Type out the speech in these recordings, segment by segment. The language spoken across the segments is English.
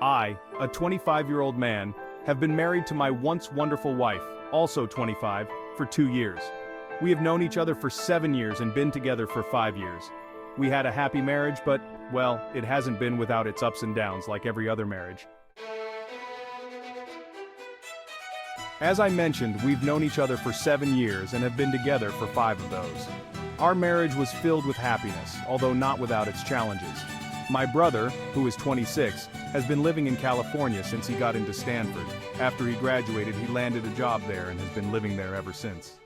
I, a 25-year-old man, have been married to my once wonderful wife, also 25, for 2 years. We have known each other for 7 years and been together for 5 years. We had a happy marriage, but, well, it hasn't been without its ups and downs like every other marriage. As I mentioned, we've known each other for 7 years and have been together for 5 of those. Our marriage was filled with happiness, although not without its challenges. My brother, who is 26, has been living in California since he got into Stanford. After he graduated, he landed a job there and has been living there ever since.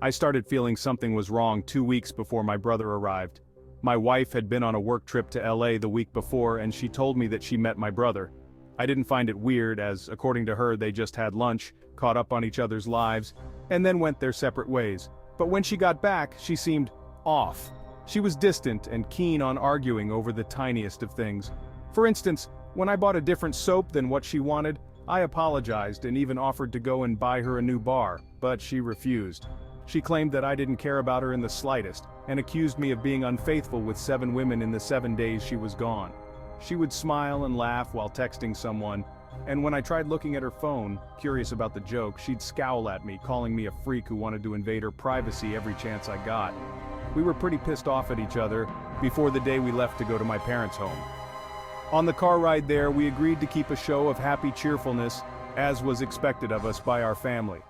I started feeling something was wrong 2 weeks before my brother arrived. My wife had been on a work trip to LA the week before and she told me that she met my brother. I didn't find it weird as, according to her, they just had lunch, caught up on each other's lives, and then went their separate ways. But when she got back, she seemed off. She was distant and keen on arguing over the tiniest of things. For instance, when I bought a different soap than what she wanted, I apologized and even offered to go and buy her a new bar, but she refused. She claimed that I didn't care about her in the slightest, and accused me of being unfaithful with 7 women in the 7 days she was gone. She would smile and laugh while texting someone, and when I tried looking at her phone, curious about the joke, she'd scowl at me, calling me a freak who wanted to invade her privacy every chance I got. We were pretty pissed off at each other before the day we left to go to my parents' home. On the car ride there, we agreed to keep a show of happy cheerfulness, as was expected of us by our family.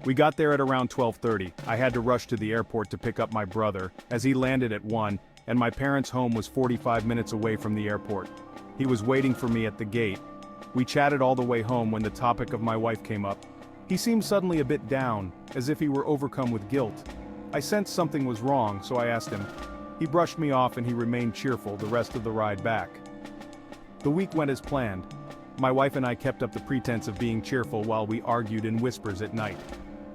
We got there at around 12:30. I had to rush to the airport to pick up my brother, as he landed at 1, and my parents' home was 45 minutes away from the airport. He was waiting for me at the gate. We chatted all the way home when the topic of my wife came up. He seemed suddenly a bit down, as if he were overcome with guilt. I sensed something was wrong, so I asked him. He brushed me off and he remained cheerful the rest of the ride back. The week went as planned. My wife and I kept up the pretense of being cheerful while we argued in whispers at night.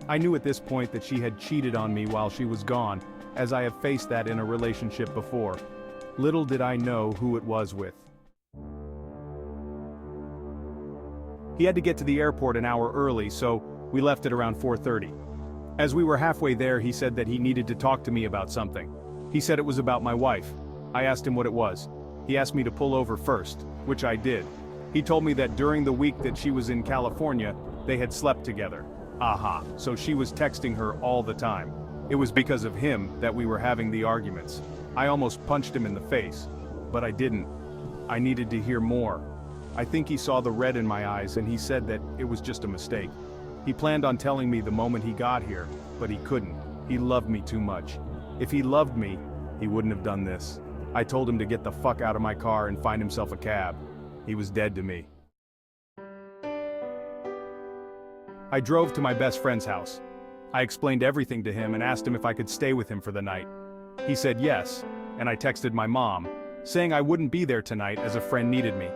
I knew at this point that she had cheated on me while she was gone, as I have faced that in a relationship before. Little did I know who it was with. He had to get to the airport an hour early, so we left at around 4:30. As we were halfway there, he said that he needed to talk to me about something. He said it was about my wife. I asked him what it was. He asked me to pull over first, which I did. He told me that during the week that she was in California, they had slept together. Aha, so she was texting her all the time. It was because of him that we were having the arguments. I almost punched him in the face, but I didn't. I needed to hear more. I think he saw the red in my eyes and he said that it was just a mistake. He planned on telling me the moment he got here, but he couldn't. He loved me too much. If he loved me, he wouldn't have done this. I told him to get the fuck out of my car and find himself a cab. He was dead to me. I drove to my best friend's house. I explained everything to him and asked him if I could stay with him for the night. He said yes, and I texted my mom, saying I wouldn't be there tonight as a friend needed me.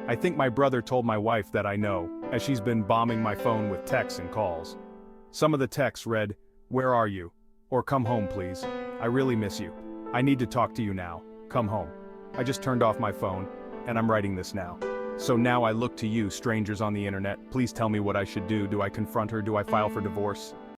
I think my brother told my wife that I know, as she's been bombing my phone with texts and calls. Some of the texts read, "Where are you?" or "Come home please. I really miss you. I need to talk to you now. Come home." I just turned off my phone, and I'm writing this now. So now I look to you, strangers on the internet. Please tell me what I should do. Do I confront her? Do I file for divorce?